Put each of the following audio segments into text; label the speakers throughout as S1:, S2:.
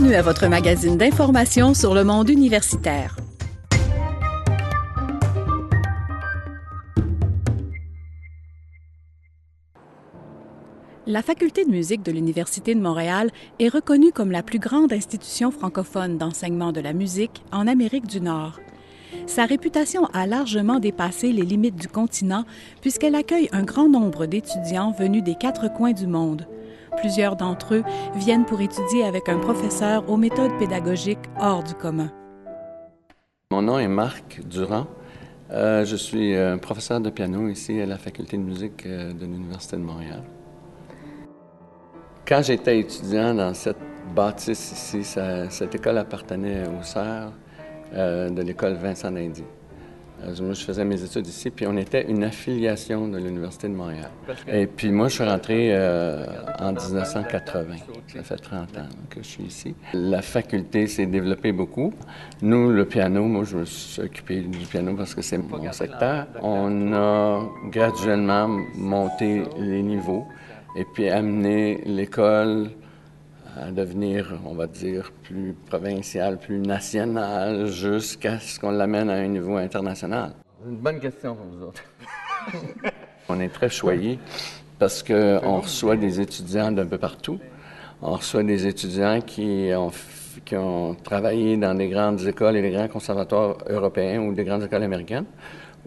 S1: Bienvenue à votre magazine d'information sur le monde universitaire. La Faculté de musique de l'Université de Montréal est reconnue comme la plus grande institution francophone d'enseignement de la musique en Amérique du Nord. Sa réputation a largement dépassé les limites du continent puisqu'elle accueille un grand nombre d'étudiants venus des quatre coins du monde. Plusieurs d'entre eux viennent pour étudier avec un professeur aux méthodes pédagogiques hors du commun.
S2: Mon nom est Marc Durand. Je suis professeur de piano ici à la Faculté de musique de l'Université de Montréal. Quand j'étais étudiant dans cette bâtisse ici, cette école appartenait aux sœurs de l'école Vincent d'Indy. Moi, je faisais mes études ici, puis on était une affiliation de l'Université de Montréal. Et puis moi, je suis rentré en 1980. Ça fait 30 ans que je suis ici. La faculté s'est développée beaucoup. Nous, le piano, moi, je me suis occupé du piano parce que c'est mon secteur. On a graduellement monté les niveaux et puis amené l'école à devenir, on va dire, plus provincial, plus national, jusqu'à ce qu'on l'amène à un niveau international. Une bonne question pour vous autres. On est très choyés parce qu'on reçoit des étudiants d'un peu partout. On reçoit des étudiants qui ont travaillé dans des grandes écoles et des grands conservatoires européens ou des grandes écoles américaines,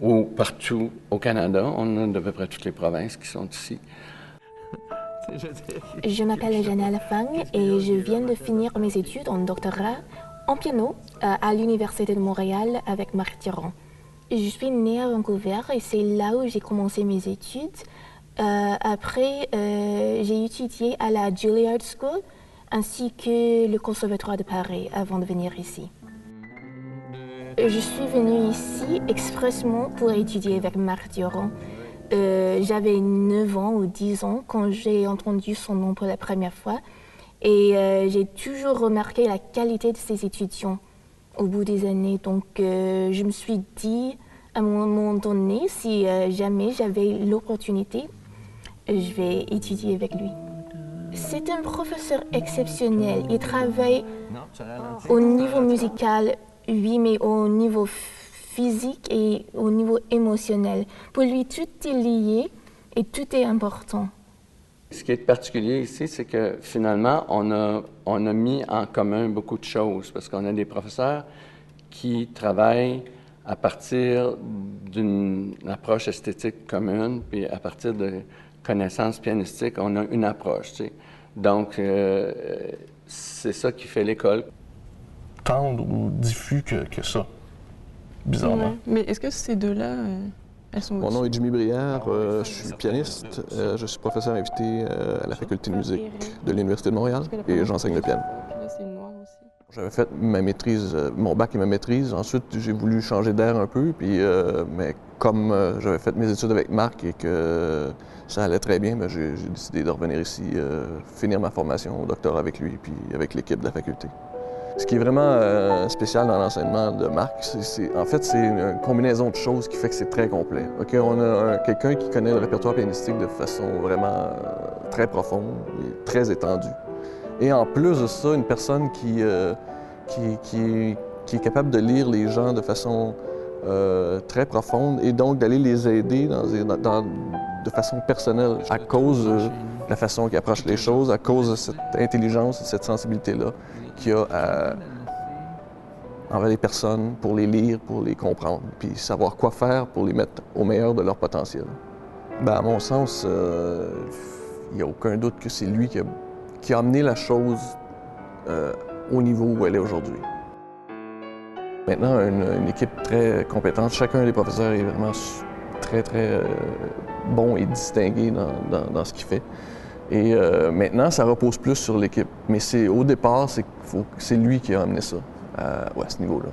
S2: ou partout au Canada. On a d'à peu près toutes les provinces qui sont ici.
S3: Je m'appelle Janelle Fang et je viens de finir mes études en doctorat en piano à l'Université de Montréal avec Marc Durand. Je suis née à Vancouver et c'est là où j'ai commencé mes études. Après, j'ai étudié à la Juilliard School ainsi que le Conservatoire de Paris avant de venir ici. Je suis venue ici expressément pour étudier avec Marc Durand. J'avais 9 ans ou 10 ans quand j'ai entendu son nom pour la première fois et j'ai toujours remarqué la qualité de ses étudiants au bout des années. Donc je me suis dit à un moment donné, si jamais j'avais l'opportunité, je vais étudier avec lui. C'est un professeur exceptionnel. Il travaille au niveau musical, oui, mais au niveau physique et au niveau émotionnel. Pour lui, tout est lié et tout est important.
S2: Ce qui est particulier ici, c'est que finalement, on a mis en commun beaucoup de choses parce qu'on a des professeurs qui travaillent à partir d'une approche esthétique commune, puis à partir de connaissances pianistiques, on a une approche, tu sais. Donc, c'est ça qui fait l'école.
S4: Tant ou diffus que ça. Bizarrement.
S5: Ouais. Mais est-ce que ces deux-là, elles sont...
S4: Mon nom est Jimmy Brière, je suis pianiste, je suis professeur invité à la Faculté de musique de l'Université de Montréal et j'enseigne le piano. J'avais fait ma maîtrise, mon bac et ma maîtrise. Ensuite, j'ai voulu changer d'air un peu, puis, mais comme j'avais fait mes études avec Marc et que ça allait très bien, j'ai décidé de revenir ici, finir ma formation au doctorat avec lui puis avec l'équipe de la faculté. Ce qui est vraiment spécial dans l'enseignement de Marc, en fait, c'est une combinaison de choses qui fait que c'est très complet. Okay? On a quelqu'un qui connaît le répertoire pianistique de façon vraiment très profonde et très étendue. Et en plus de ça, une personne qui est capable de lire les gens de façon très profonde et donc d'aller les aider de façon personnelle à cause de la façon qu'il approche les choses, à cause de cette intelligence et cette sensibilité-là qu'il y a envers les personnes pour les lire, pour les comprendre, puis savoir quoi faire pour les mettre au meilleur de leur potentiel. Bien, à mon sens, il n'y a aucun doute que c'est lui qui a amené la chose au niveau où elle est aujourd'hui. Maintenant, une équipe très compétente, chacun des professeurs est vraiment très, très bon et distingué dans ce qu'il fait. Et maintenant, ça repose plus sur l'équipe. Mais au départ, c'est lui qui a amené ça à ce niveau-là.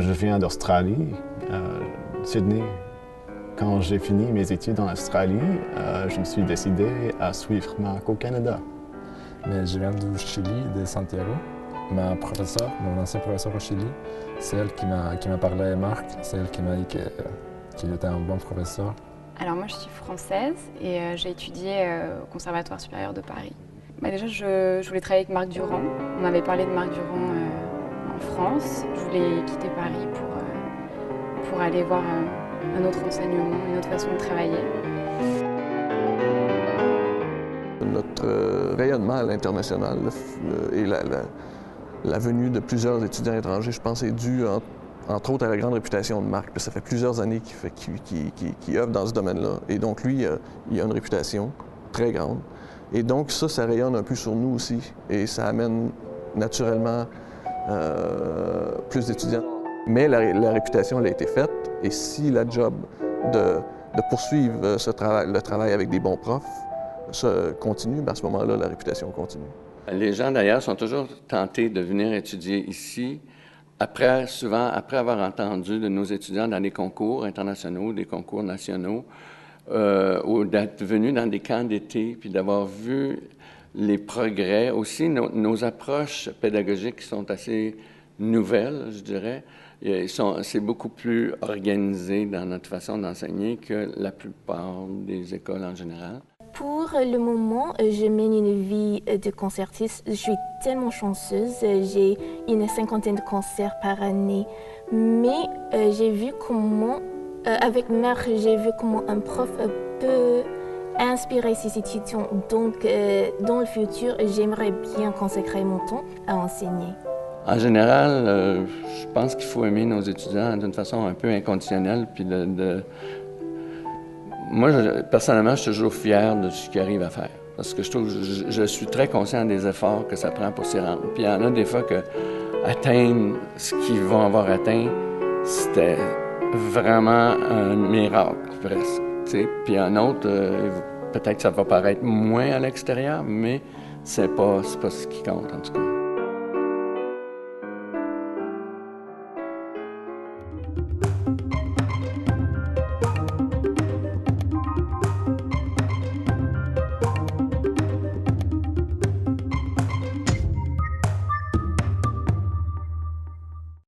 S6: Je viens d'Australie, Sydney. Quand j'ai fini mes études en Australie, je me suis décidé à suivre Marc au Canada.
S7: Mais je viens du Chili, de Santiago. Ma professeure, mon ancien professeur au Chili, c'est elle qui m'a parlé à Marc. C'est elle qui m'a dit qu'il était un bon professeur.
S8: Alors moi je suis française et j'ai étudié au Conservatoire supérieur de Paris. Déjà, je voulais travailler avec Marc Durand. On m'avait parlé de Marc Durand en France. Je voulais quitter Paris pour aller voir un autre enseignement, une autre façon de travailler.
S4: Notre rayonnement à l'international et la venue de plusieurs étudiants étrangers, je pense, est dû entre autres à la grande réputation de Marc. Ça fait plusieurs années qu'il œuvre dans ce domaine-là. Et donc lui, il a une réputation très grande. Et donc ça rayonne un peu sur nous aussi. Et ça amène naturellement plus d'étudiants. Mais la réputation, elle a été faite. Et si la job de poursuivre le travail avec des bons profs continue, à ce moment-là, la réputation continue.
S2: Les gens, d'ailleurs, sont toujours tentés de venir étudier ici, souvent après avoir entendu de nos étudiants dans des concours internationaux, des concours nationaux, ou d'être venus dans des camps d'été, puis d'avoir vu les progrès. Aussi, nos approches pédagogiques sont assez nouvelles, je dirais. C'est beaucoup plus organisé dans notre façon d'enseigner que la plupart des écoles en général.
S3: Pour le moment, je mène une vie de concertiste. Je suis tellement chanceuse. J'ai une 50aine de concerts par année. Mais j'ai vu comment, avec Marc, j'ai vu comment un prof peut inspirer ses étudiants. Donc, dans le futur, j'aimerais bien consacrer mon temps à enseigner.
S2: En général, je pense qu'il faut aimer nos étudiants d'une façon un peu inconditionnelle, puis Moi, personnellement, je suis toujours fier de ce qu'ils arrivent à faire. Parce que je suis très conscient des efforts que ça prend pour s'y rendre. Puis il y en a des fois que atteindre ce qu'ils vont avoir atteint, c'était vraiment un miracle, presque. T'sais. Puis un autre, peut-être que ça va paraître moins à l'extérieur, mais c'est pas ce qui compte, en tout cas.